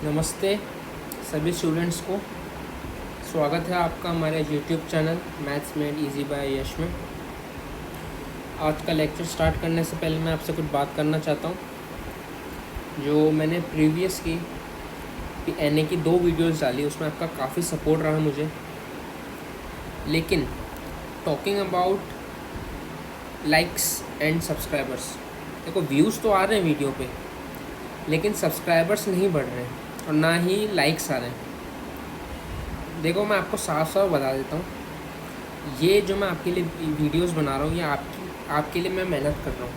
नमस्ते सभी स्टूडेंट्स को। स्वागत है आपका हमारे YouTube channel maths made easy by Yash में। आज का लेक्चर स्टार्ट करने से पहले मैं आपसे कुछ बात करना चाहता हूँ। जो मैंने प्रीवियस की एनए की 2 वीडियोस डाली, उसमें आपका काफ़ी सपोर्ट रहा मुझे। लेकिन talking about likes and subscribers, देखो व्यूज़ तो आ रहे हैं वीडियो पे, लेकिन सब्सक्राइबर्स नहीं बढ़ रहे हैं और ना ही लाइक्स आ रहे हैं। देखो मैं आपको साफ साफ बता देता हूँ, ये जो मैं आपके लिए वीडियोस बना रहा हूँ ये आपके लिए मैं मेहनत कर रहा हूँ।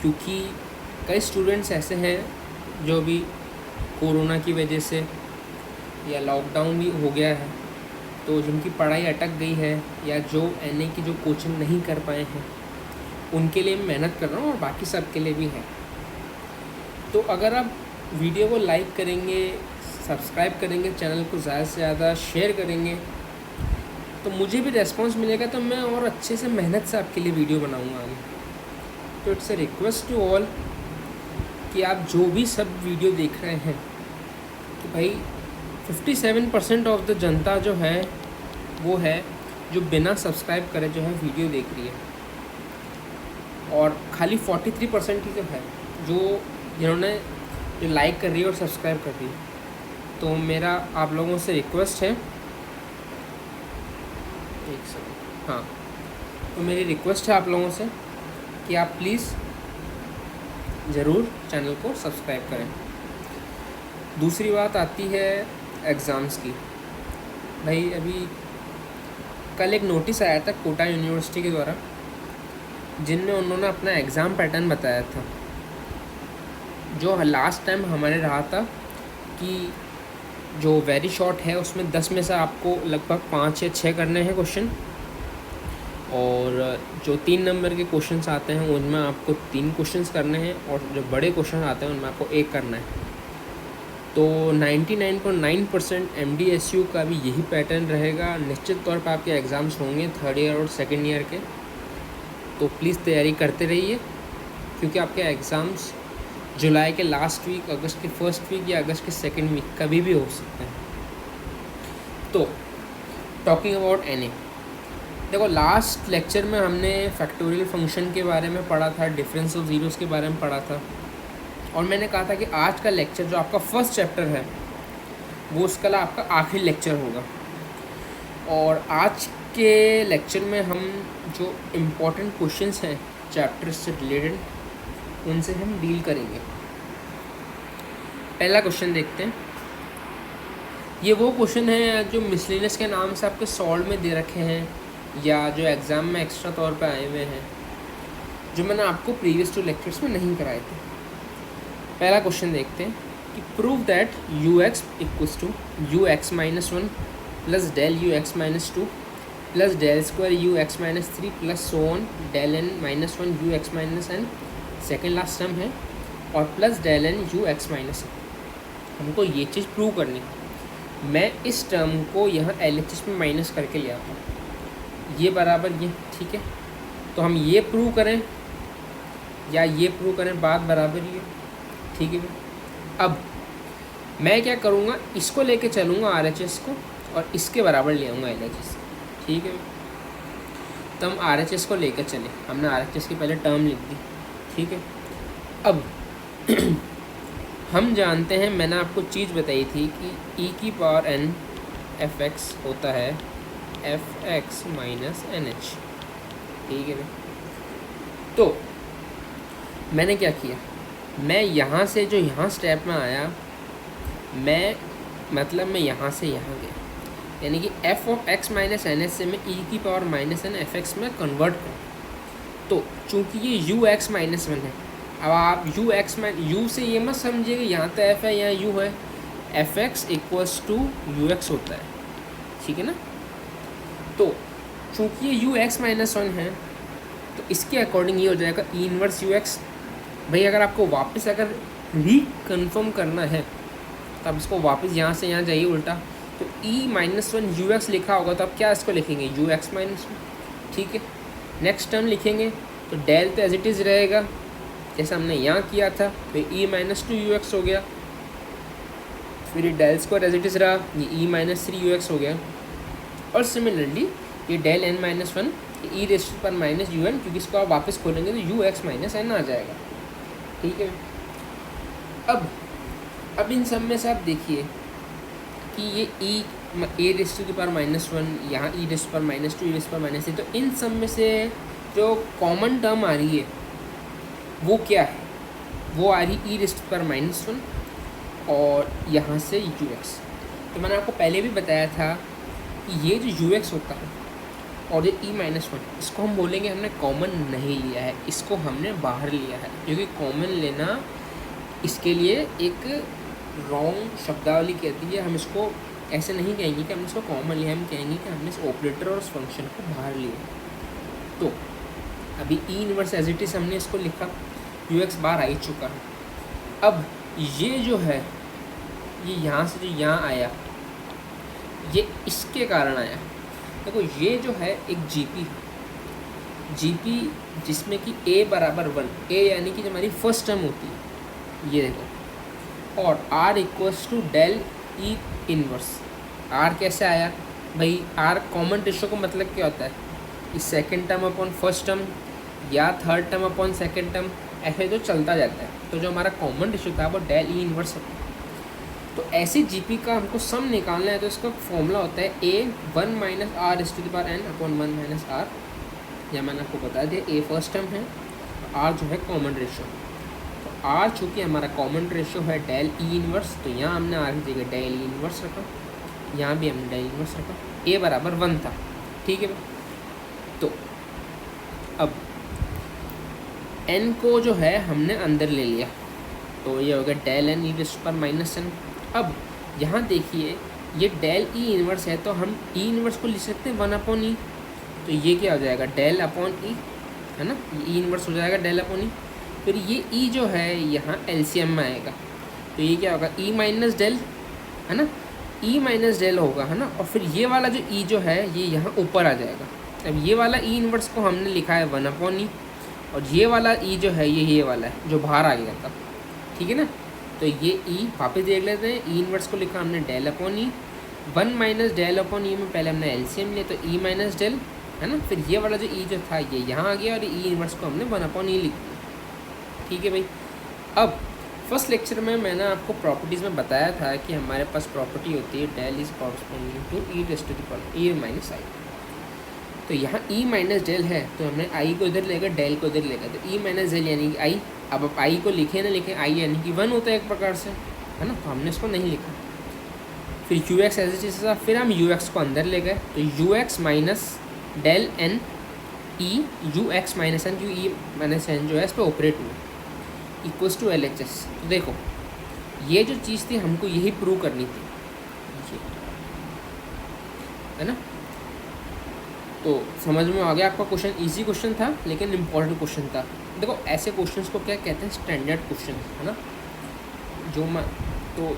क्योंकि कई स्टूडेंट्स ऐसे हैं जो भी कोरोना की वजह से या लॉकडाउन भी हो गया है, तो जिनकी पढ़ाई अटक गई है या जो एनए की जो कोचिंग नहीं कर पाए हैं, उनके लिए मैं मेहनत कर रहा हूँ और बाकी सब के लिए भी है। तो अगर आप वीडियो को लाइक करेंगे, सब्सक्राइब करेंगे, चैनल को ज़्यादा से ज़्यादा शेयर करेंगे, तो मुझे भी रेस्पॉन्स मिलेगा, तो मैं और अच्छे से मेहनत से आपके लिए वीडियो बनाऊंगा आगे। तो it's a request to all कि आप जो भी सब वीडियो देख रहे हैं, तो भाई 57% ऑफ द जनता जो है वो है जो बिना सब्सक्राइब करे जो है वीडियो देख रही है, और खाली 43% ही जो है जिन्होंने जो लाइक कर रही है और सब्सक्राइब कर रही है। तो मेरा आप लोगों से रिक्वेस्ट है, एक सेकंड, हाँ, तो मेरी रिक्वेस्ट है आप लोगों से कि आप प्लीज़ ज़रूर चैनल को सब्सक्राइब करें। दूसरी बात आती है एग्ज़ाम्स की। भाई अभी कल एक नोटिस आया था कोटा यूनिवर्सिटी के द्वारा, जिनमें उन्होंने अपना एग्ज़ाम पैटर्न बताया था। जो लास्ट टाइम हमारे रहा था कि जो वेरी शॉर्ट है उसमें 10 में से आपको लगभग 5 या 6 करने हैं क्वेश्चन, और जो 3 नंबर के क्वेश्चंस आते हैं उनमें आपको 3 क्वेश्चंस करने हैं, और जो बड़े क्वेश्चन आते हैं उनमें आपको 1 करना है। तो 99.9% MDSU का भी यही पैटर्न रहेगा। निश्चित तौर पर आपके एग्ज़ाम्स होंगे 3rd ईयर और 2nd ईयर के, तो प्लीज़ तैयारी करते रहिए, क्योंकि आपके एग्ज़ाम्स जुलाई के लास्ट वीक, अगस्त के फर्स्ट वीक या अगस्त के 2nd वीक कभी भी हो सकते हैं। तो टॉकिंग अबाउट एनए, देखो लास्ट लेक्चर में हमने फैक्टोरियल फंक्शन के बारे में पढ़ा था, डिफरेंस ऑफ ज़ीरोज़ के बारे में पढ़ा था, और मैंने कहा था कि आज का लेक्चर जो आपका फर्स्ट चैप्टर है वो उसका आपका आखिरी लेक्चर होगा। और आज के लेक्चर में हम जो इम्पोर्टेंट क्वेश्चंस हैं चैप्टर से रिलेटेड, उनसे हम डील करेंगे। पहला क्वेश्चन देखते हैं। ये वो क्वेश्चन है जो मिसलेनियस के नाम से आपके सॉल्व में दे रखे हैं, या जो एग्ज़ाम में एक्स्ट्रा तौर पे आए हुए हैं, जो मैंने आपको प्रीवियस 2 लेक्चर्स में नहीं कराए थे। पहला क्वेश्चन देखते हैं कि prove that ux equals to ux minus 1 plus del ux minus 2 plus del square ux minus 3 plus so on del n minus 1 ux minus n, second last term है, और plus del n ux minus n। हमको ये चीज़ prove करनी है। मैं इस term को यहाँ LHS में माइनस करके ले आता हूँ, ये बराबर ये, ठीक है। तो हम ये प्रूव करें या ये प्रूव करें, बात बराबर ही है, ठीक है। अब मैं क्या करूँगा, इसको लेके चलूँगा RHS को, और इसके बराबर ले आऊँगा LHS, ठीक है। तो हम RHS को लेकर चले, हमने RHS की पहले टर्म लिख दी, ठीक है। अब हम जानते हैं, मैंने आपको चीज़ बताई थी कि e की पावर n fx होता है fx माइनस nh, ठीक है। तो मैंने क्या किया, मैं यहाँ से जो यहाँ स्टेप में आया, मैं यहाँ से यहाँ गया, यानी कि f of x minus n से मैं e की पावर माइनस एन fx में कन्वर्ट करूँ। तो चूँकि ये ux माइनस 1 है, अब आप u से ये मत समझिए कि यहाँ तो f है यहाँ u है, fx इक्वल्स टू ux होता है, ठीक है ना। तो चूँकि ये ux माइनस 1 है, तो इसके अकॉर्डिंग ये हो जाएगा e इनवर्स ux। भाई अगर आपको वापस अगर रिकन्फर्म करना है तो आप इसको वापस यहाँ से यहाँ जाइए उल्टा, तो e माइनस 1 ux लिखा होगा, तो आप क्या इसको लिखेंगे ux माइनस 1, ठीक है। नेक्स्ट टर्म लिखेंगे तो डेल तो एज इट इज़ रहेगा, जैसा हमने यहाँ किया था, तो e माइनस 2 ux हो गया, फिर ये del square as it is रहा, ये e minus three u x हो गया। और सिमिलरली ये del n minus one e raised पर माइनस यू एन, क्योंकि इसको आप वापस खोलेंगे तो यू एक्स माइनस एन आ जाएगा। ठीक है। अब इन सब में से आप देखिए कि ये ए रेस्ट की पावर माइनस वन, यहाँ ई रेस्ट पर माइनस टू, ई रेस्ट पर माइनस थ्री, तो इन सब में से जो कॉमन टर्म आ रही है वो क्या है? वो आ रही ई रेस्ट पर माइनस वन और यहाँ से यू एक्स। तो मैंने आपको पहले भी बताया था कि ये जो यू एक्स होता है और ये ई माइनस वन, इसको हम बोलेंगे हमने कॉमन नहीं लिया है, इसको हमने बाहर लिया है, क्योंकि कॉमन लेना इसके लिए एक रॉन्ग शब्दावली कहती है। हम इसको ऐसे नहीं कहेंगे कि हमने इसको कॉमन लिया, हम कहेंगे कि हमने इस ऑपरेटर और उस फंक्शन को बाहर लिया। तो अभी e inverse as it is हमने इसको लिखा, यू एक्स बाहर आ ही चुका है। अब ये जो है ये यहाँ से जो यहाँ आया ये इसके कारण आया। देखो ये जो है एक जीपी जिसमें कि a बराबर वन, a यानी कि जो हमारी फर्स्ट टर्म होती है ये देखो, और r equals to del e inverse. r कैसे आया भाई? r कॉमन रेशियो का मतलब क्या होता है? कि second term upon first term या third term upon second term, ऐसे तो चलता जाता है। तो जो हमारा कॉमन रेशियो था वो डेल ई इनवर्स होता है। तो ऐसी जीपी का हमको सम निकालना है, तो इसका फॉर्मूला होता है a one minus r is to the power n upon one minus r. या मैंने आपको बता दिया ए फर्स्ट टर्म है, आर जो है कॉमन रेशियो। तो आर चूँकि हमारा कॉमन रेशियो है डेल ई इनवर्स, तो यहाँ हमने आर की जगह डेल ई इनवर्स रखा, यहाँ भी हमने डेल इनवर्स रखा, ए बराबर वन था। ठीक है। तो अब एन को जो है हमने अंदर ले लिया, तो ये हो गया डेल एन ई पर माइनस एन। अब यहाँ देखिए ये डेल ई इनवर्स है, तो हम ई इनवर्स को लिख सकते हैं वन अपॉन ई। तो ये क्या हो जाएगा? डेल अपॉन ई, है ना, ये ई इनवर्स हो जाएगा डेल अपॉन ई। फिर ये ई जो है यहाँ एलसीएम में आएगा, तो ये क्या होगा? ई माइनस डेल, है ना, ई माइनस डेल होगा, है ना। और फिर ये वाला जो ई जो है ये यहाँ ऊपर आ जाएगा। अब ये वाला ई इनवर्स को हमने लिखा है वन अपॉन ई, और ये वाला ई जो है ये वाला है जो बाहर आ गया था। ठीक है ना। तो ये ई वापस देख लेते हैं, ई इनवर्स को लिखा हमने डेल अपॉन ई, वन माइनस डेल अपॉन ई में पहले हमने एलसीएम लिया, तो ई माइनस डेल, है ना। फिर ये वाला जो ई जो था ये यहाँ आ गया, और ई इनवर्स को हमने वन अपॉन ई लिख दिया। ठीक है भाई। अब फर्स्ट लेक्चर में मैंने आपको प्रॉपर्टीज़ में बताया था कि हमारे पास प्रॉपर्टी होती है del is corresponding to E raise to the power E minus I. तो यहाँ ई माइनस डेल है, तो हमने आई को इधर लेकर डेल को इधर लेकर, तो ई माइनस डेल यानी कि आई। अब आप आई को लिखें ना लिखें, आई यानी कि वन होता है एक प्रकार से, है ना, तो हमने इसको नहीं लिखा। फिर यू एक्स एज इट था, फिर हम यू एक्स को अंदर ले गए, तो u x minus del n e u x minus n, क्यों ई माइनस एन जो है इस पर ऑपरेट हुआ, equals to L H S. तो देखो ये जो चीज़ थी हमको यही प्रूव करनी थी, है ना। तो समझ में आ गया आपका क्वेश्चन? इजी क्वेश्चन था लेकिन इम्पॉर्टेंट क्वेश्चन था। देखो ऐसे क्वेश्चंस को क्या कहते हैं? स्टैंडर्ड क्वेश्चन, है ना। तो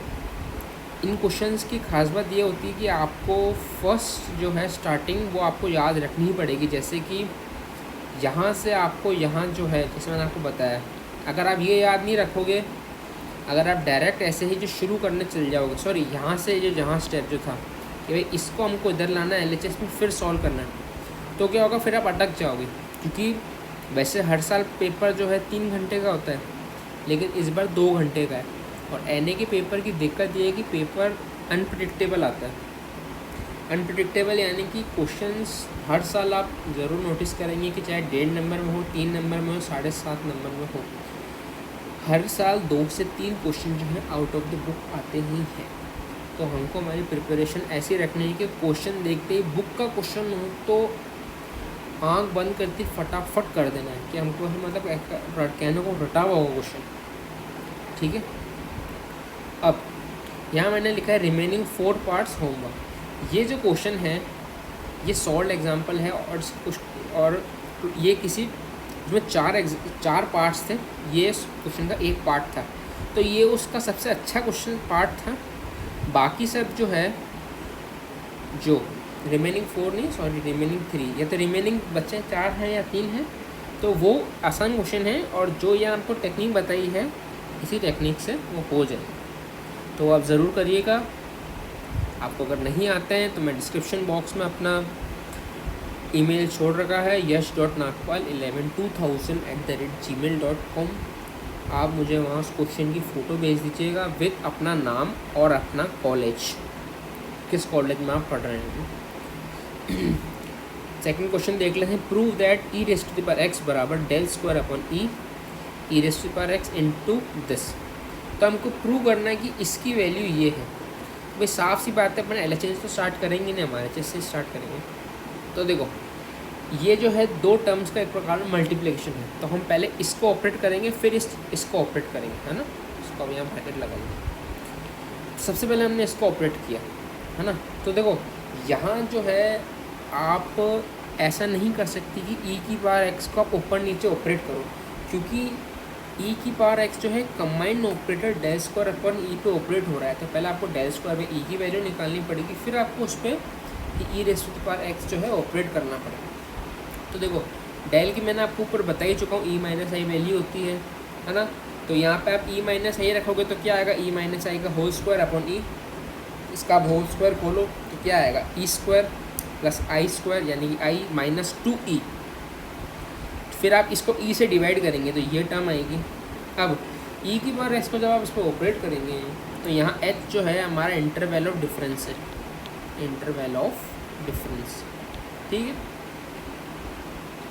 इन क्वेश्चंस की खास बात ये होती है कि आपको फर्स्ट जो है स्टार्टिंग वो आपको याद रखनी ही पड़ेगी। जैसे कि यहाँ से आपको यहाँ जो है, जैसे मैंने आपको बताया, अगर आप ये याद नहीं रखोगे, अगर आप डायरेक्ट ऐसे ही जो शुरू करने चल जाओगे, सॉरी यहाँ से जो जहाँ स्टेप जो था कि भाई इसको हमको इधर लाना है LHS में, फिर सॉल्व करना है, तो क्या होगा? फिर आप अटक जाओगे। क्योंकि वैसे हर साल पेपर जो है 3 घंटे का होता है, लेकिन इस बार 2 घंटे का है। और NA के पेपर की दिक्कत ये है कि पेपर अनप्रिडिक्टेबल आता है। अनप्रिडिक्टेबल यानी कि क्वेश्चंस हर साल आप ज़रूर नोटिस करेंगे कि चाहे 1.5 नंबर में हो, 3 नंबर में हो, 7.5 नंबर में हो, हर साल 2 से 3 क्वेश्चन जो है आउट ऑफ द बुक आते ही हैं। तो हमको हमारी प्रिपरेशन ऐसी रखनी है कि क्वेश्चन देखते ही बुक का क्वेश्चन हो तो आंख बंद करती फटाफट कर देना है, कि हमको मतलब कहने को रटा हुआ होगा क्वेश्चन। ठीक है। अब यहाँ मैंने लिखा है रिमेनिंग 4 पार्ट्स होमवर्क। ये जो क्वेश्चन है ये सॉल्व एग्जाम्पल है, और ये किसी इसमें 4 पार्ट्स थे, ये क्वेश्चन का एक पार्ट था, तो ये उसका सबसे अच्छा क्वेश्चन पार्ट था। बाकी सब जो है, जो रिमेनिंग 4 नहीं, सॉरी रिमेनिंग 3, या तो रिमेनिंग बच्चे 4 हैं या 3 हैं, तो वो आसान क्वेश्चन है, और जो ये आपको टेक्निक बताई है इसी टेक्निक से वो हो जाएगा। तो आप ज़रूर करिएगा। आपको अगर नहीं आते हैं तो मैं डिस्क्रिप्शन बॉक्स में अपना ईमेल छोड़ रखा है yash.nagpal112000@gmail.com। आप मुझे वहाँ उस क्वेश्चन की फ़ोटो भेज दीजिएगा विद अपना नाम और अपना कॉलेज, किस कॉलेज में आप पढ़ रहे हैं। सेकंड क्वेश्चन देख लेते हैं। प्रूव दैट e⁻x बराबर del square upon e⁻x into this. तो हमको प्रूव करना है कि इसकी वैल्यू ये है। भाई साफ सी बात है, अपन LHS तो स्टार्ट करेंगे नहीं, हमारे HHS से स्टार्ट करेंगे। तो देखो ये जो है दो टर्म्स का एक प्रकार में मल्टीप्लिकेशन है, तो हम पहले इसको ऑपरेट करेंगे फिर इसको ऑपरेट करेंगे, है ना। इसको अब यहाँ ब्रैकेट लगाएंगे। सबसे पहले हमने इसको ऑपरेट किया, है ना। तो देखो यहाँ जो है आप ऐसा नहीं कर सकती कि e⁻x को आप ऊपर नीचे ऑपरेट करो, क्योंकि e⁻x जो है combined operator del square upon e पे ऑपरेट हो रहा है। तो पहले आपको del स्क्वायर में e की वैल्यू निकालनी पड़ेगी, फिर आपको उस पर e⁻x जो है ऑपरेट करना पड़ेगा। तो देखो del की मैंने आपको ऊपर बता ही चुका हूँ, e-i वैल्यू होती है ना। तो यहाँ पे आप e-i रखोगे तो क्या आएगा, e-i का होल स्क्वायर अपॉन e। इसका आप होल स्क्वायर खोलो तो क्या आएगा, e स्क्वायर प्लस आई स्क्वायर यानी कि i माइनस 2e। फिर आप इसको e से डिवाइड करेंगे तो ये टर्म आएगी। अब e⁻x को जब आप इस पर ऑपरेट करेंगे तो यहाँ h जो है हमारा इंटरवल ऑफ डिफरेंस है, इंटरवल ऑफ डिफरेंस, ठीक है।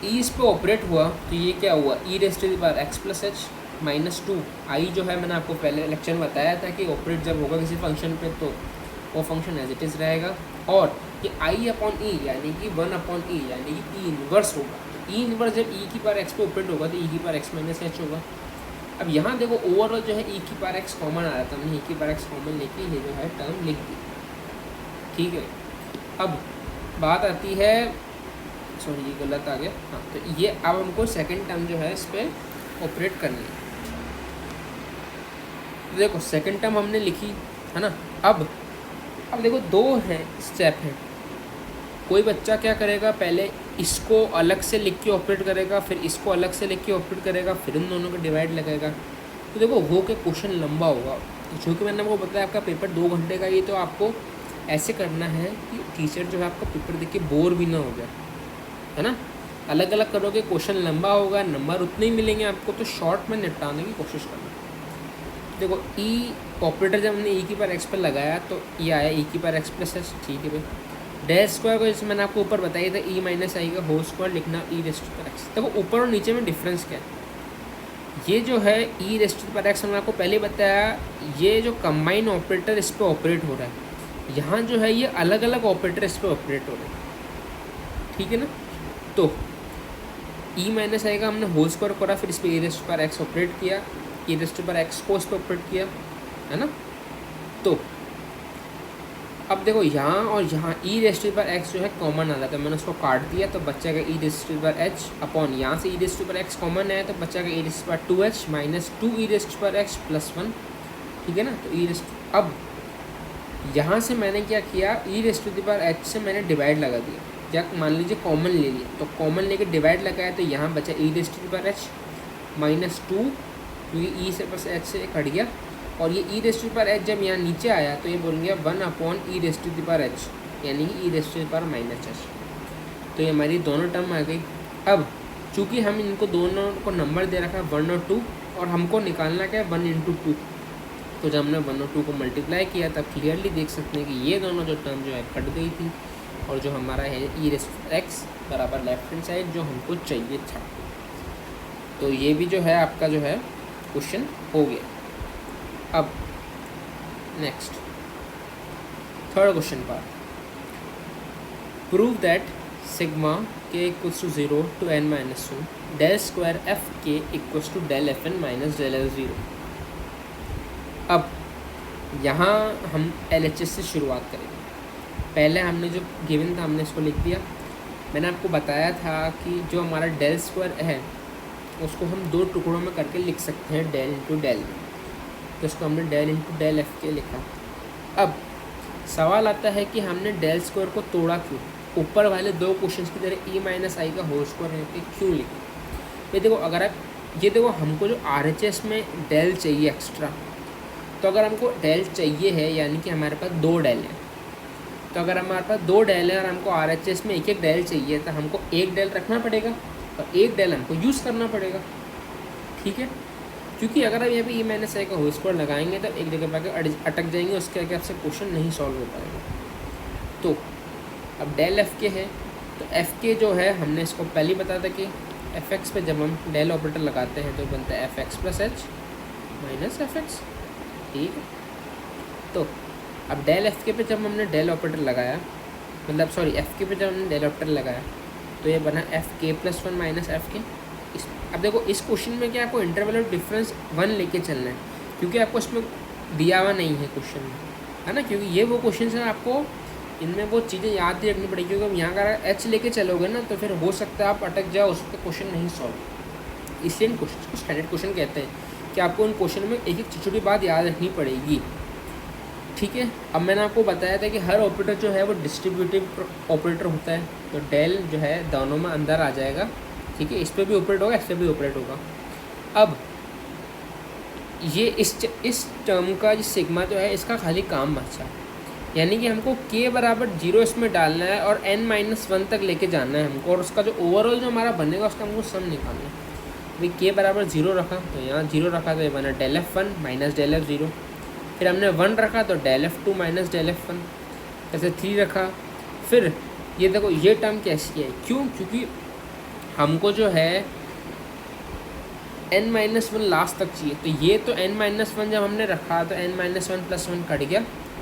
e इस पर ऑपरेट हुआ तो ये क्या हुआ, e⁻x प्लस h माइनस 2। आई जो है मैंने आपको पहले लेक्चर में बताया था कि ऑपरेट जब होगा किसी फंक्शन पे तो वो फंक्शन एज इट इज़ रहेगा, और कि i अपॉन e यानी कि 1 अपॉन e यानी कि e इन्वर्स होगा। तो e इन्वर्स जब e⁻x पे ऑपरेट होगा तो e⁻x माइनस h होगा। अब यहाँ देखो ओवरऑल जो है e⁻x कॉमन आ रहा था, हमने e⁻x कॉमन लेके ये जो है टर्म लिख दी, ठीक है। अब बात आती है, सॉरी ये गलत आ गया, हाँ। तो ये अब हमको सेकंड टर्म जो है इस पर ऑपरेट करनी है। देखो सेकंड टर्म हमने लिखी, है ना। अब देखो दो है स्टेप है। कोई बच्चा क्या करेगा, पहले इसको अलग से लिख के ऑपरेट करेगा, फिर इसको अलग से लिख के ऑपरेट करेगा, फिर इन दोनों को डिवाइड लगाएगा। तो देखो वो के क्वेश्चन लंबा होगा, जो कि मैंने आपको बताया आपका पेपर 2 घंटे का, ये तो आपको ऐसे करना है कि टीचर जो है आपका पेपर देख के बोर भी ना हो जाए, है ना। अलग अलग करोगे क्वेश्चन लंबा होगा, नंबर उतने ही मिलेंगे आपको, तो शॉर्ट में निपटाने की कोशिश करना। देखो ई ऑपरेटर जब हमने e⁻x पर लगाया तो ये आया e⁻x प्लस h, ठीक है भाई। del स्क्वायर को जैसे मैंने आपको ऊपर बताया था e-i का होल स्क्वायर लिखना e⁻x। देखो ऊपर और नीचे में डिफरेंस क्या है, ये जो है e⁻x मैंने आपको पहले बताया, ये जो कंबाइन ऑपरेटर इस पर ऑपरेट हो रहा है, यहाँ जो है ये अलग अलग ऑपरेटर इस पर ऑपरेट हो रहे हैं, ठीक है ना। तो e-i का हमने होल स्क्वायर करा, फिर इस पर e⁻x ऑपरेट किया, e⁻x को इस पर ऑपरेट किया, है ना। तो अब देखो यहाँ और यहाँ e⁻x जो है कॉमन आ रहा था, मैंने उसको काट दिया तो बच्चा का e⁻h अपॉन यहाँ से e⁻x कॉमन है तो बच्चा का e⁻2h माइनस 2e⁻x प्लस 1, ठीक है ना। तो अब यहाँ से मैंने क्या किया, e⁻h से मैंने डिवाइड लगा दिया, या मान लीजिए कॉमन ले लिया, तो कॉमन लेके डिवाइड लगाया तो यहाँ बचा e⁻h माइनस 2, क्योंकि e से बस h से कट गया, और ये e⁻h जब यहाँ नीचे आया तो ये बोल गया 1 अपॉन e⁻h यानी कि e⁻−h। तो ये हमारी दोनों टर्म आ गई। अब चूँकि हम इनको दोनों को नंबर दे रखा है 1 और 2, और हमको निकालना क्या है 1 इंटू 2, तो जब हमने 1 और 2 को मल्टीप्लाई किया तब क्लियरली देख सकते हैं कि ये दोनों जो टर्म जो है कट गई थी, और जो हमारा है e⁻x बराबर लेफ्ट हैंड साइड जो हमको चाहिए था। तो ये भी जो है आपका जो है क्वेश्चन हो गया। अब next third question part, prove that sigma K equals to 0 to n-1 del square F K equals to del fn minus del l0। अब यहाँ हम LHS से शुरुआत करेंगे। पहले हमने जो गिवन था हमने इसको लिख दिया। मैंने आपको बताया था कि जो हमारा del स्क्वायर है उसको हम दो टुकड़ों में करके लिख सकते हैं, del इंटू del। तो इसको हमने del इंटू del एफ के लिखा। अब सवाल आता है कि हमने del स्क्वायर को तोड़ा क्यों, ऊपर वाले दो क्वेश्चंस की तरह e-i का होल स्क्वायर है कि क्यों लिखा। ये देखो अगर आप ये देखो हमको जो RHS में del चाहिए एक्स्ट्रा, तो अगर हमको डेल चाहिए है यानी कि हमारे पास 2 डेल है, तो अगर हमारे पास 2 डेल है और हमको RHS में एक डेल चाहिए तो हमको एक डेल रखना पड़ेगा और एक डेल हमको यूज़ करना पड़ेगा, ठीक है। क्योंकि अगर आप यहाँ पे E-i का होल स्क्वायर लगाएंगे तो एक जगह पर अटक जाएंगे, उसके आगे आपसे क्वेश्चन नहीं सॉल्व हो पाएगा। तो अब डेल एफ के है, तो एफ के जो है हमने इसको पहले ही बताया था कि एफ एक्स पे जब हम डेल ऑपरेटर लगाते हैं तो बनता है F x plus H minus F x, ठीक है। तो अब डेल एफ के पे जब हमने डेल ऑपरेटर लगाया, मतलब सॉरी एफ के पे जब हमने डेल ऑपरेटर लगाया तो ये बना एफ के प्लस 1 माइनस एफ के। अब देखो इस क्वेश्चन में क्या आपको इंटरवल ऑफ डिफरेंस 1 लेके चलना है, क्योंकि आपको इसमें दिया हुआ नहीं है क्वेश्चन में, है ना। क्योंकि ये वो क्वेश्चन है, आपको इनमें वो चीज़ें याद ही रखनी पड़ेगी। क्योंकि अब यहाँ का एच लेके चलोगे ना तो फिर हो सकता है आप अटक जाओ, उस पर क्वेश्चन नहीं सॉल्व। इसलिए इन क्वेश्चन को स्टैंडर्ड क्वेश्चन कहते हैं कि आपको उन क्वेश्चन में एक एक छोटी बात याद रखनी पड़ेगी, ठीक है। अब मैंने आपको बताया था कि हर ऑपरेटर जो है वो डिस्ट्रीब्यूटिव ऑपरेटर होता है, तो डेल जो है दोनों में अंदर आ जाएगा, ठीक है। इस पर भी ऑपरेट होगा, इस पर भी ऑपरेट होगा। अब ये इस टर्म का जो सिग्मा जो है इसका खाली काम बचा, यानी कि हमको k बराबर 0 इसमें डालना है और n-1 तक लेके जाना है हमको, और उसका जो ओवरऑल जो हमारा बनेगा उसका हमको सम निकालना है। भाई k बराबर 0 रखा तो यहाँ 0 रखा तो ये बना del F1 minus del F0, फिर हमने 1 रखा तो del F2 minus del F1, ऐसे 3 रखा। फिर ये देखो ये टर्म कैसी है, क्यों, क्योंकि हमको जो है n-1 लास्ट तक चाहिए, तो ये तो n-1 जब हमने रखा तो n-1 प्लस 1 कट गया,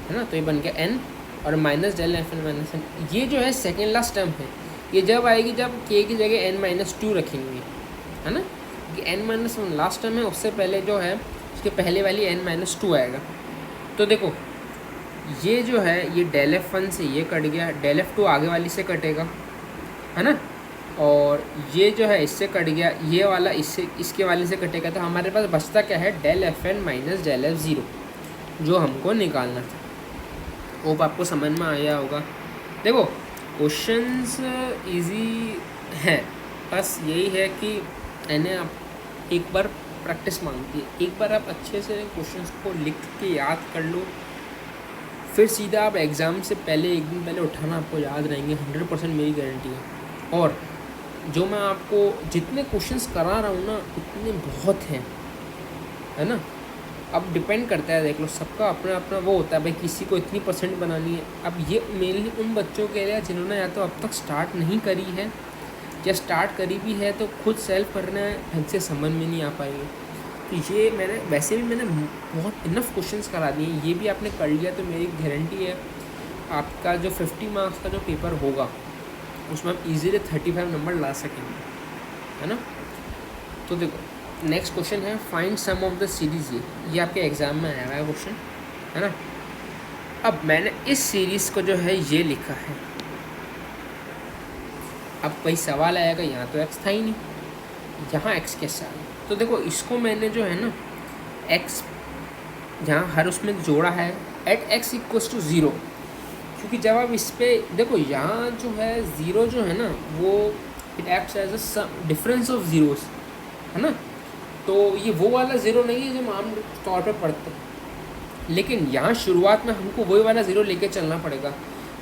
है ना, तो ये बन गया n और minus del F1 minus n। ये जो है सेकेंड लास्ट टर्म है, ये जब आएगी जब k की जगह n-2 रखेंगे, है ना, कि n-1 लास्ट टर्म है, उससे पहले जो है उसके पहले वाली n-2 आएगा। तो देखो ये जो है ये डेल F1 से ये कट गया, डेल F2 आगे वाली से कटेगा, है ना, और ये जो है इससे कट गया, ये वाला इससे इसके वाले से कटेगा, तो हमारे पास बचता क्या है, del Fn minus del F0 जो हमको निकालना था। होप आपको समझ में आया होगा। देखो क्वेश्चंस इजी हैं, बस यही है कि इन्हें आप एक बार प्रैक्टिस मांगती है, एक बार आप अच्छे से क्वेश्चंस को लिख के याद कर लो, फिर सीधा आप एग्ज़ाम से पहले एक दिन पहले उठाना आपको याद रहेंगे, 100% मेरी गारंटी है। और जो मैं आपको जितने क्वेश्चंस करा रहा हूँ ना उतने बहुत हैं, है ना। अब डिपेंड करता है, देख लो सबका अपना अपना वो होता है, भाई किसी को इतनी परसेंट बनानी है। अब ये मेनली उन बच्चों के लिए जिन्होंने या तो अब तक स्टार्ट नहीं करी है या स्टार्ट करी भी है तो खुद सेल्फ करना है, ढंग से समझ में नहीं आ पाएंगे। तो ये मैंने वैसे भी मैंने बहुत इनफ क्वेश्चंस करा दिए, ये भी आपने कर लिया तो मेरी गारंटी है आपका जो 50 मार्क्स का जो पेपर होगा उसमें आप इजीली 35 नंबर ला सकेंगे, है ना। तो देखो नेक्स्ट क्वेश्चन है find sum of the series, ये आपके एग्ज़ाम में आया हुआ है क्वेश्चन, है ना। अब मैंने इस सीरीज़ को जो है ये लिखा है, अब कोई सवाल आएगा यहाँ तो एक्स था ही नहीं, यहाँ एक्स कैसे आया। तो देखो इसको मैंने जो है ना एक्स यहाँ हर उसमें जोड़ा है एट एक्स इक्वल्स टू 0, क्योंकि जब आप इस पर देखो यहाँ जो है 0 जो है ना वो it acts as a difference of zeros, है ना। तो ये वो वाला 0 नहीं है जो हम आम तौर पर पढ़ते हैं, लेकिन यहाँ शुरुआत में हमको वही वाला 0 लेके चलना पड़ेगा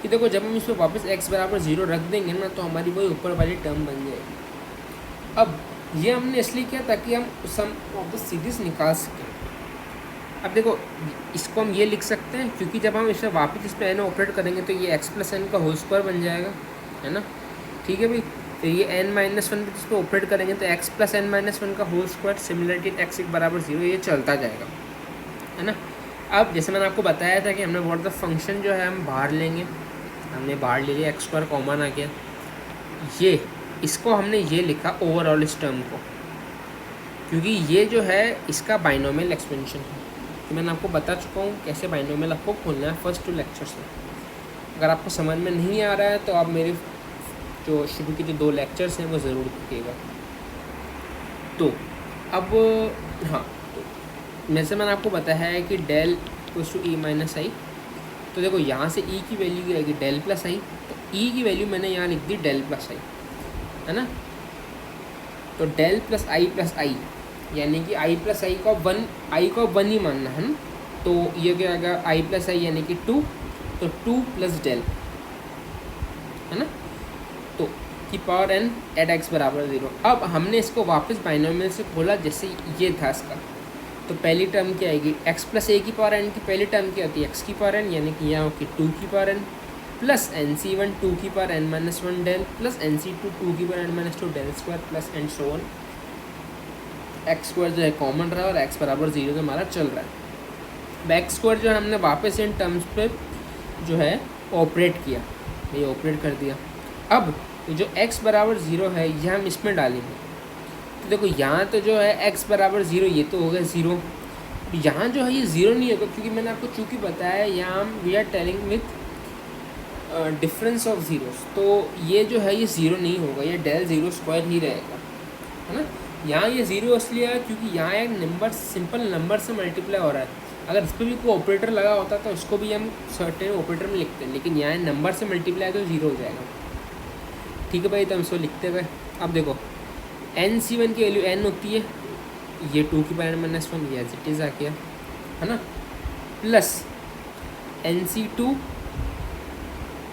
कि देखो जब हम इस पर वापस x बराबर 0 रख देंगे ना तो हमारी वही ऊपर वाली टर्म बन जाएगी। अब ये हमने इसलिए किया ताकि हम सम ऑफ द सीरीज निकाल सकें। अब देखो इसको हम ये लिख सकते हैं क्योंकि जब हम इसे वापस इस पर n ऑपरेट करेंगे तो ये x प्लस n का होल स्क्वायर बन जाएगा, है ना, ठीक है भाई। तो ये n-1 इस पर ऑपरेट करेंगे तो x प्लस n-1 का होल स्क्वायर सिमिलरिटी x बराबर 0 ये चलता जाएगा, है ना। अब जैसे मैंने आपको बताया था कि हमने व्हाट द फंक्शन जो है हम बाहर लेंगे, हमने बाहर ले लिया x स्क्वायर कॉमन आ गया, ये इसको हमने ये लिखा ओवरऑल इस टर्म को, क्योंकि ये जो है इसका बाइनोमियल एक्सपेंशन है। तो मैंने आपको बता चुका हूँ कैसे बाइनोमियल आपको खोलना है फर्स्ट 2 लेक्चर्स में। अगर आपको समझ में नहीं आ रहा है तो आप मेरे जो शुरू के जो 2 लेक्चर्स हैं वो ज़रूर देखिएगा। तो अब हाँ, जैसे मैंने आपको बताया है कि del equals to E minus I, तो देखो यहाँ से ई की वैल्यू क्या आएगी डेल प्लस आई, तो ई की वैल्यू मैंने यहाँ लिख दी डेल प्लस आई, है ना। तो डेल प्लस आई यानी कि आई प्लस आई को 1 ही मानना है ना, तो ये क्या आएगा आई प्लस आई यानी कि 2, तो 2 प्लस डेल, है ना, तो की पावर n एट x बराबर 0। अब हमने इसको वापस बाइनोमियल से खोला, जैसे ये था इसका, तो पहली टर्म क्या आएगी x प्लस ए की पावर n की पहली टर्म क्या होती है x की पावर n, यानी कि यहाँ होगी 2 की पावर n प्लस NC1 2 की power n minus 1 del plus NC2 2 की power n minus 2 del square plus and so on. X square जो है कॉमन रहा और x बराबर 0 जो हमारा चल रहा है। बैक स्क्वायर जो है हमने वापस इन टर्म्स पे जो है ऑपरेट किया, ये ऑपरेट कर दिया। अब जो x बराबर 0 है ये हम इसमें डालेंगे, तो देखो यहाँ तो जो है x बराबर 0 ये तो हो गया 0, यहाँ जो है ये 0 नहीं होगा, क्योंकि मैंने आपको चूँकि बताया यहाँ हम we are telling with difference of zeros, तो ये जो है ये 0 नहीं होगा, ये डेल 0 स्क्वायर ही रहेगा, है ना। यहाँ ये 0 इसलिए है क्योंकि यहाँ एक नंबर सिंपल नंबर से मल्टीप्लाई हो रहा है। अगर इस पर भी कोई ऑपरेटर लगा होता तो उसको भी हम सर्टेन ऑपरेटर में लिखते हैं, लेकिन यहाँ नंबर से मल्टीप्लाई तो 0 हो जाएगा। ठीक है भाई, तो हम इसको लिखते गए। अब देखो NC1 की वैल्यू n होती है, ये 2 की पावर माइनस 1 ये एज इट इज़ आ गया, है ना, plus NC2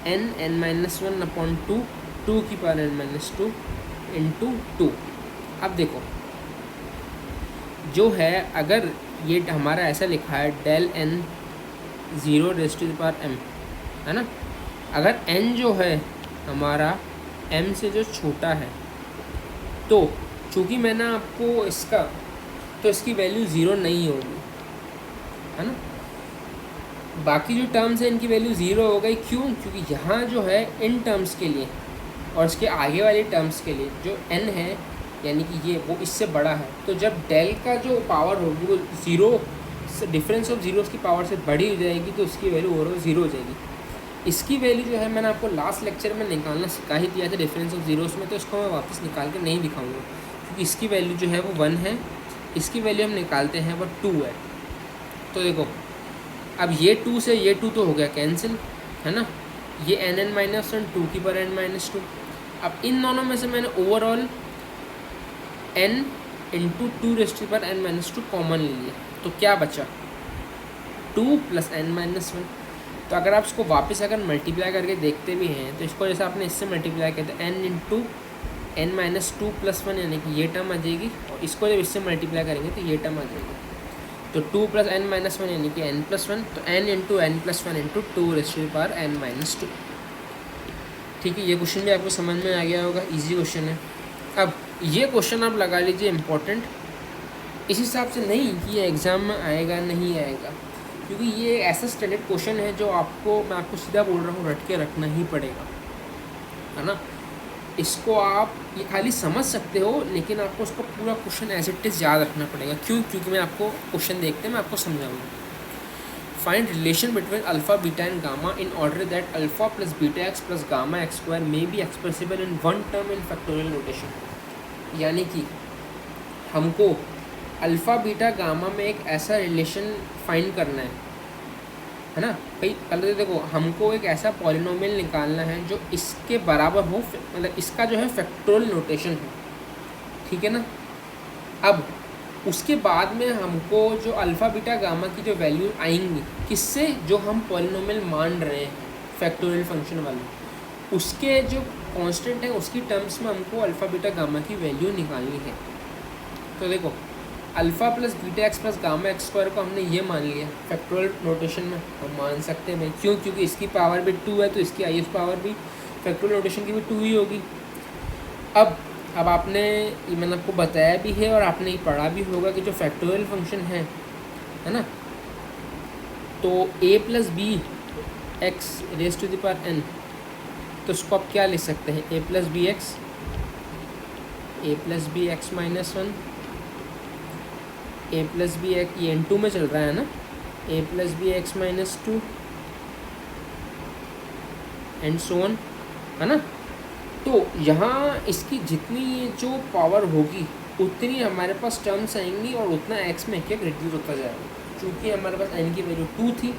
n minus 1 upon 2 2 की पावर n माइनस 2 इंटू 2। अब देखो जो है, अगर ये हमारा ऐसा लिखा है del n 0 raise to the power m, है ना, अगर n जो है हमारा m से जो छोटा है, तो चूँकि मैंने आपको इसका, तो इसकी वैल्यू 0 नहीं होगी, है ना। बाकी जो टर्म्स हैं इनकी वैल्यू 0 हो गई, क्यों, क्योंकि यहाँ जो है इन टर्म्स के लिए और इसके आगे वाले टर्म्स के लिए जो n है यानी कि ये वो इससे बड़ा है, तो जब डेल का जो पावर होगी वो 0 डिफरेंस ऑफ जीरोस की पावर से बड़ी हो जाएगी, तो उसकी वैल्यू ओवरऑल 0 हो जाएगी। इसकी वैल्यू जो है मैंने आपको लास्ट लेक्चर में निकालना सिखा ही दिया था डिफरेंस ऑफ जीरोस में, तो इसको मैं वापस निकाल के नहीं दिखाऊंगा, क्योंकि इसकी वैल्यू जो है वो 1 है, इसकी वैल्यू हम निकालते हैं वो 2 है। तो देखो अब ये 2 से ये 2 तो हो गया कैंसिल, है ना, ये n माइनस 1 2 की पावर n माइनस 2। अब इन दोनों में से मैंने overall n into 2 raise to the power n minus 2 common ले लिया, तो क्या बचा 2 प्लस n माइनस 1। तो अगर आप इसको वापस अगर मल्टीप्लाई करके देखते भी हैं, तो इसको जैसे आपने इससे मल्टीप्लाई किया था n into n minus 2 plus 1 यानी कि ये टर्म आ जाएगी, और इसको जब इससे मल्टीप्लाई करेंगे तो ये टर्म आ जाएगी। तो 2 प्लस n माइनस 1 यानी कि n प्लस 1, तो n into n plus 1 into 2 raise to the power n minus 2। ठीक है, ये क्वेश्चन भी आपको समझ में आ गया होगा, इजी क्वेश्चन है। अब ये क्वेश्चन आप लगा लीजिए इम्पोर्टेंट, इस हिसाब से नहीं कि ये एग्ज़ाम में आएगा नहीं आएगा, क्योंकि ये ऐसा स्टैंडर्ड क्वेश्चन है जो आपको, मैं आपको सीधा बोल रहा हूँ, रट के रखना ही पड़ेगा, है ना। इसको आप ये खाली समझ सकते हो, लेकिन आपको उसको पूरा क्वेश्चन एज इट इज़ याद रखना पड़ेगा। क्यों, क्योंकि मैं आपको क्वेश्चन देखते मैं आपको समझाऊंगा। Find relation between alpha beta and gamma in order that alpha plus beta x plus gamma x square may be expressible in one term in factorial notation. यानी कि हमको अल्फ़ा बीटा गामा में एक ऐसा रिलेशन फाइंड करना है ना भाई। पहले तो देखो हमको एक ऐसा पॉलिनोमियल निकालना है जो इसके बराबर हो, मतलब इसका जो है फैक्टोरियल नोटेशन हो, ठीक है ना। अब उसके बाद में हमको जो अल्फ़ा बीटा गामा की जो वैल्यू आएंगी किससे, जो हम पॉलिनोमियल मान रहे हैं फैक्टोरियल फंक्शन वाले, उसके जो कांस्टेंट है उसकी टर्म्स में हमको अल्फ़ा बीटा गामा की वैल्यू निकालनी है। तो देखो alpha plus beta x plus gamma x square को हमने ये मान लिया फैक्टोरियल नोटेशन में, हम मान सकते हैं भाई, क्यों, क्योंकि इसकी पावर भी 2 है तो इसकी आई पावर भी फैक्टोरियल नोटेशन की भी 2 ही होगी। अब आपने ये मैंने आपको बताया भी है और आपने ये पढ़ा भी होगा कि जो फैक्टोरियल फंक्शन है ना, तो a plus b x raise to the power n, तो उसको आप क्या लिख सकते हैं, a plus b x minus 1, a plus b x, ये n2 में चल रहा है ना, a plus b x minus 2 and so on, है ना। तो यहाँ इसकी जितनी जो पावर होगी उतनी हमारे पास टर्म्स आएंगी और उतना x में एक रिड्यूस होता जाएगा। चूँकि हमारे पास n की वैल्यू 2 थी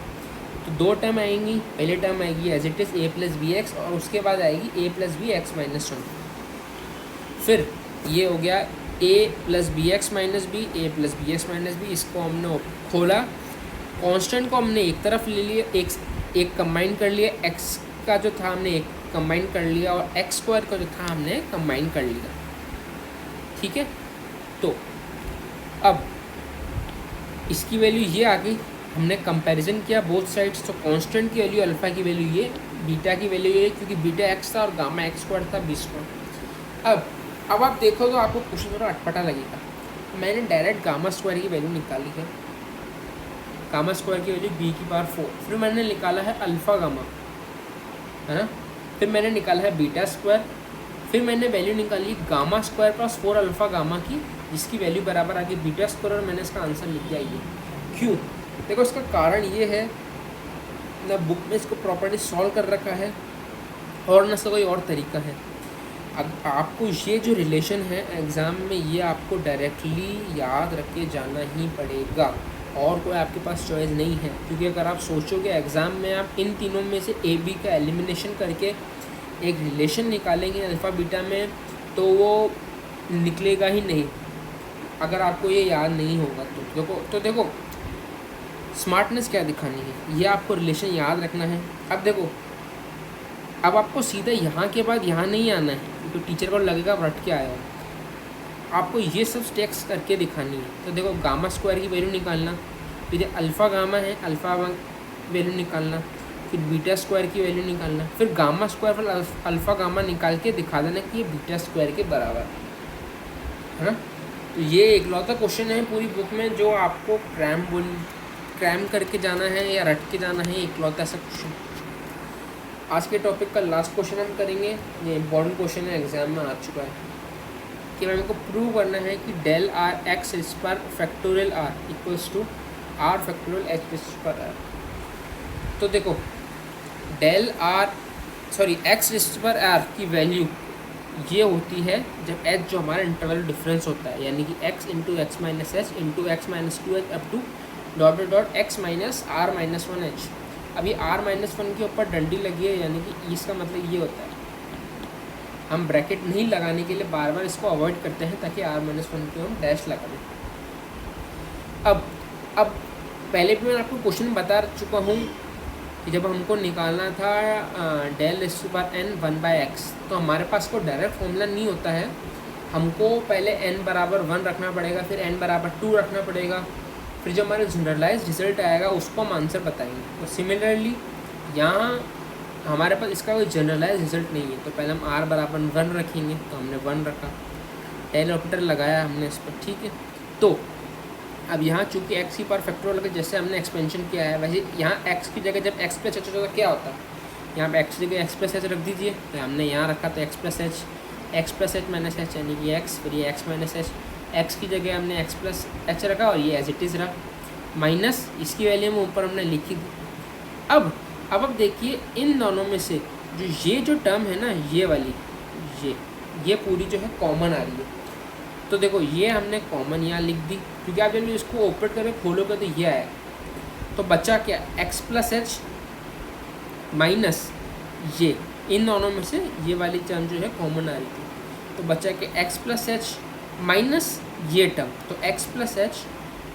तो 2 टर्म आएंगी, पहले टर्म आएगी as it is a plus b x, और उसके बाद आएगी a plus b x minus 1। फिर ये हो गया a plus b x minus b, a plus b x minus b, इसको हमने खोला, कांस्टेंट को हमने एक तरफ ले लिया, एक कंबाइन कर लिया, एक्स का जो था हमने एक कंबाइन कर लिया और एक्स स्क्वायर का जो था हमने कंबाइन कर लिया। ठीक है, तो अब इसकी वैल्यू ये आ गई, हमने कंपैरिजन किया बोथ साइड्स, तो कांस्टेंट की वैल्यू अल्फ़ा की वैल्यू ये, बीटा की वैल्यू ये, क्योंकि बीटा एक्स था और गामा एक्स स्क्वायर था बी स्क्वायर। अब आप देखो तो आपको क्वेश्चन थोड़ा अटपटा लगेगा। मैंने डायरेक्ट गामा स्क्वायर की वैल्यू निकाली है, गामा स्क्वायर की वैल्यू बी की पावर 4, फिर मैंने निकाला है अल्फ़ा गामा, है ना, फिर मैंने निकाला है बीटा स्क्वायर, फिर मैंने वैल्यू निकाली gamma square plus 4 alpha gamma की, जिसकी वैल्यू बराबर आ गई बीटा स्क्वायर, और मैंने इसका आंसर लिख दिया ये। क्यों? देखो इसका कारण ये है ना, बुक में इसको प्रॉपर्ली सॉल्व कर रखा है और ना इसका कोई और तरीका है। अब आपको ये जो रिलेशन है एग्ज़ाम में, ये आपको डायरेक्टली याद रख के जाना ही पड़ेगा, और कोई आपके पास चॉइस नहीं है। क्योंकि अगर आप सोचोगे एग्ज़ाम में आप इन तीनों में से ए बी का एलिमिनेशन करके एक रिलेशन निकालेंगे अल्फ़ा बीटा में, तो वो निकलेगा ही नहीं अगर आपको ये याद नहीं होगा। तो देखो स्मार्टनेस क्या दिखानी है, ये आपको रिलेशन याद रखना है। अब देखो, अब आपको सीधा यहाँ के बाद यहाँ नहीं आना है, तो टीचर को लगेगा आप रट के आया हो। आपको ये सब स्टेप्स करके दिखानी है। तो देखो गामा स्क्वायर की वैल्यू निकालना, फिर अल्फ़ा गामा है, अल्फ़ा वैल्यू निकालना, फिर बीटा स्क्वायर की वैल्यू निकालना, फिर गामा स्क्वायर पर अल्फ़ा गामा निकाल के दिखा देना कि ये बीटा स्क्वायर के बराबर है ना। तो ये एकलौता क्वेश्चन है पूरी बुक में जो आपको क्रैम करके जाना है या रट के जाना है, एकलौता ऐसा क्वेश्चन। आज के टॉपिक का लास्ट क्वेश्चन हम करेंगे, ये इंपॉर्टेंट क्वेश्चन है, एग्जाम में आ चुका है कि मेरे को प्रूव करना है कि डेल आर एक्स इज पर factorial r equals to r factorial h is पर आर। तो देखो एक्स इज पर आर की वैल्यू ये होती है जब एच जो हमारा इंटरवल डिफरेंस होता है, यानी कि x into x minus h into x minus 2 h up to dot x minus r minus 1 h. अभी आर माइनस 1 के ऊपर डंडी लगी है, यानी कि इसका मतलब ये होता है, हम ब्रैकेट नहीं लगाने के लिए बार बार इसको अवॉइड करते हैं ताकि आर माइनस 1 के हम डैश लगा दें। अब पहले भी मैं आपको क्वेश्चन बता चुका हूँ कि जब हमको निकालना था डेल इस पर एन 1/x, तो हमारे पास को डायरेक्ट फॉर्मूला नहीं होता है, हमको पहले n बराबर 1 रखना पड़ेगा, फिर n बराबर 2 रखना पड़ेगा, फिर जो हमारे जनरलाइज रिजल्ट आएगा उसको हम आंसर बताएंगे। तो सिमिलरली यहाँ हमारे पास इसका कोई जनरलाइज रिजल्ट नहीं है, तो पहले हम r बराबर 1 रखेंगे, तो हमने 1 रखा, डेल ऑपरेटर लगाया हमने इस पर, ठीक है। तो अब यहाँ चूँकि x की पावर फैक्टोरियल लगे, जैसे हमने एक्सपेंशन किया है वैसे यहाँ x की जगह जब x प्लस एच होता है क्या होता है, यहाँ पे x की जगह x प्लस एच रख दीजिए, तो हमने यहाँ रखा तो x plus H minus H, यानी कि x, फिर ये x माइनस एच, x की जगह हमने x प्लस एच रखा और ये एज इट इज़ रहा, माइनस इसकी वैल्यू में ऊपर हमने लिखी दी। अब देखिए इन दोनों में से जो ये जो टर्म है ना, ये वाली ये पूरी जो है कॉमन आ रही है, तो देखो ये हमने कॉमन यहाँ लिख दी, क्योंकि आप जब इसको ओपन करके खोलोगे तो ये आएगा, तो बचा क्या, x प्लस एच माइनस ये, इन दोनों में से ये वाली टर्म जो है कॉमन आ रही थी, तो बचा कि x प्लस एच माइनस ये टर्म, तो x प्लस एच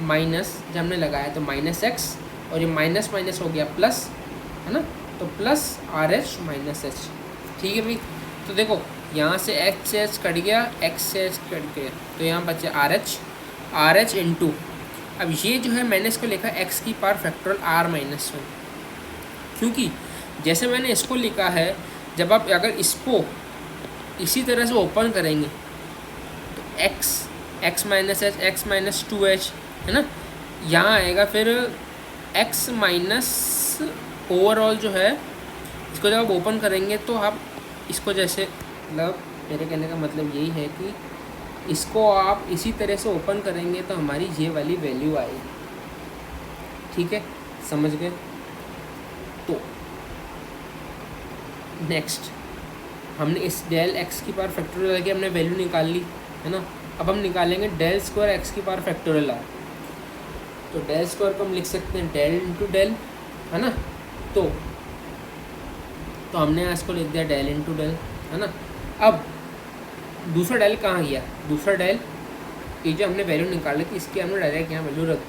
माइनस जब हमने लगाया तो माइनस एक्स, और ये माइनस माइनस हो गया प्लस, है ना, तो plus r h minus H, ठीक है भाई। तो देखो यहाँ से एक्स से एच कट गया, एक्स से एच कट गया, तो यहाँ बचे आर एच इंटू, अब ये जो है मैंने इसको लिखा एक्स की पावर फैक्टोरियल आर माइनस 1, क्योंकि जैसे मैंने इसको लिखा है, जब आप अगर इसको इसी तरह से ओपन करेंगे तो x minus H, x minus 2h, है ना, यहाँ आएगा, फिर एक्स माइनस ओवरऑल जो है, इसको जब आप ओपन करेंगे तो आप इसको जैसे, मतलब मेरे कहने का मतलब यही है कि इसको आप इसी तरह से ओपन करेंगे तो हमारी ये वाली वैल्यू आएगी, ठीक है, समझ गए। तो नेक्स्ट हमने इस डेल एक्स की पावर फैक्टोरियल लगे, हमने वैल्यू निकाल ली, है ना। अब हम निकालेंगे डेल स्क्वायर एक्स की पावर फैक्टोरियल आर, तो डेल स्क्वायर को हम लिख सकते हैं डेल इंटू डेल, है ना, तो हमने इसको लिख दिया डेल इंटू डेल, है ना। अब दूसरा डेल कहाँ गया, दूसरा डेल ये जो हमने वैल्यू निकाली थी इसकी हमने डायरेक्ट यहाँ वैल्यू रख,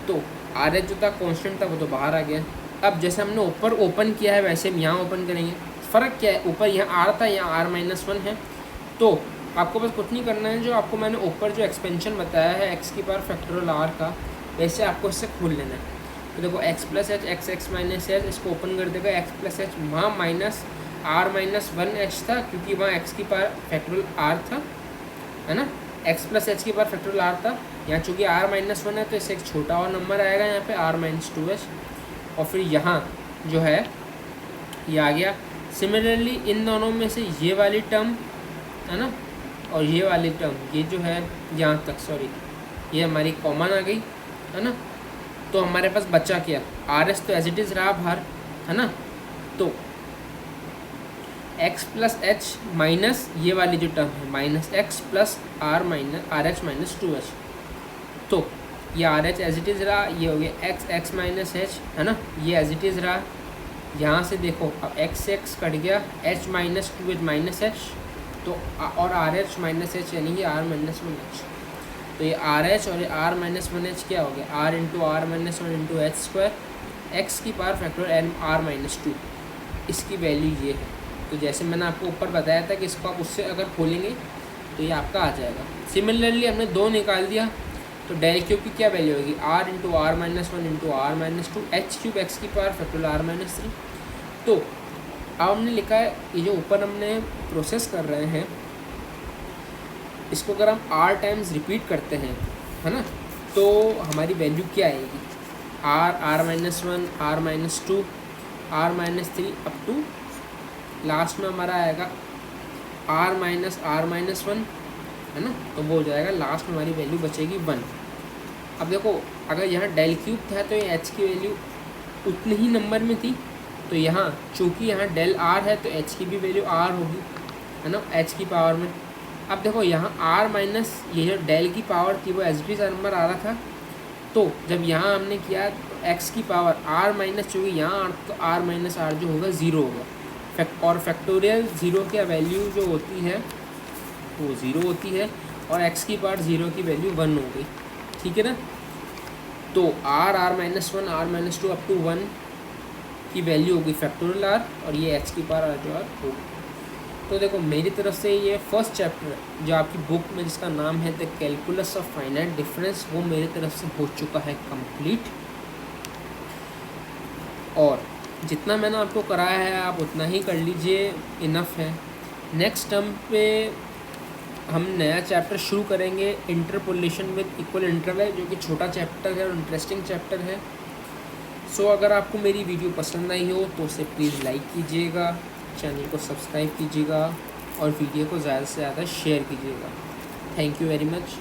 तो आर एच जो था कॉन्स्टेंट था वो तो बाहर आ गया। अब जैसे हमने ऊपर ओपन किया है वैसे हम यहाँ ओपन करेंगे। फ़र्क क्या है, ऊपर यहाँ आर था, यहाँ आर माइनस वन है। तो आपको बस कुछ नहीं करना है, जो आपको मैंने ऊपर जो एक्सपेंशन बताया है एक्स की पावर फैक्टोरियल आर का, वैसे आपको इससे खोल लेना है। तो देखो x plus h, x x minus h, इसको ओपन कर देगा एक्स प्लस एच, वहाँ minus r minus one h था क्योंकि वहाँ एक्स की पावर फैक्टोरियल आर था, है ना। एक्स प्लस एच की पावर फैक्टोरियल आर था, यहाँ चूँकि आर माइनस वन है तो इससे एक छोटा और नंबर आएगा यहाँ पे आर माइनस टू एच, और फिर यहाँ जो है ये आ गया। सिमिलरली इन दोनों में से ये वाली टर्म, है ना, और ये वाली टर्म, ये जो है यहाँ तक, सॉरी, ये हमारी कॉमन आ गई, है ना। तो हमारे पास बचा क्या, आर एस तो एज इट इज़ रहा बाहर, है ना। तो एक्स प्लस एच माइनस ये वाली जो टर्म है minus x plus r h minus two h, तो ये r h as it is रहा, ये हो गया एक्स एक्स माइनस एच, है ना, ये एज इट इज़ रहा। यहाँ से देखो अब एक्स एक्स कट गया, H minus two H minus H, तो और आर एच माइनस एच यानी कि आर माइनस वन एच, तो ये आर एच और ये आर माइनस वन एच क्या हो गया, R into R minus one into H square, X की power factor N R minus two, इसकी वैल्यू ये है। तो जैसे मैंने आपको ऊपर बताया था कि इसको आप उससे अगर खोलेंगे तो ये आपका आ जाएगा। सिमिलरली हमने दो निकाल दिया, तो डेल क्यूब की क्या वैल्यू होगी, R into R minus one into R minus two, H cube X की power factor R minus three. तो अब हमने लिखा है ये जो ऊपर हमने प्रोसेस कर रहे हैं इसको अगर हम आर टाइम्स रिपीट करते हैं, है ना, तो हमारी वैल्यू क्या आएगी, r r minus one r minus two r minus three up to last में हमारा आएगा आर माइनस वन, है ना। तो वो हो जाएगा, लास्ट में हमारी वैल्यू बचेगी वन। अब देखो अगर यहाँ डेल क्यूब था तो ये एच की वैल्यू उतने ही नंबर में थी, तो यहाँ चूँकि यहाँ डेल आर है तो एच की भी वैल्यू आर होगी, है ना, एच की पावर में। अब देखो यहाँ आर माइनस ये जो डेल की पावर थी वो एच डी का नंबर आ रहा था, तो जब यहाँ हमने किया तो एक्स की पावर आर माइनस, चूँकि यहाँ तो आर माइनस आर जो होगा ज़ीरो होगा, और फैक्टोरियल ज़ीरो की वैल्यू जो होती है वो ज़ीरो होती है, और एक्स की पावर ज़ीरो की वैल्यू वन हो गई, ठीक है ना। तो r r minus one r minus two up to one की वैल्यू होगी फैक्टोरियल आर, और ये एच की पावर जो आर होगी। तो देखो मेरी तरफ से ये फर्स्ट चैप्टर जो आपकी बुक में जिसका नाम है the calculus of finite difference, वो मेरी तरफ से हो चुका है कंप्लीट, और जितना मैंने आपको कराया है आप उतना ही कर लीजिए, इनफ है। नेक्स्ट टर्म पे हम नया चैप्टर शुरू करेंगे, इंटरपोलेशन विद इक्वल इंटरवल, जो कि छोटा चैप्टर है और इंटरेस्टिंग चैप्टर है। सो अगर आपको मेरी वीडियो पसंद आई हो तो उसे प्लीज़ लाइक कीजिएगा, चैनल को सब्सक्राइब कीजिएगा और वीडियो को ज़्यादा से ज़्यादा शेयर कीजिएगा। Thank you very much.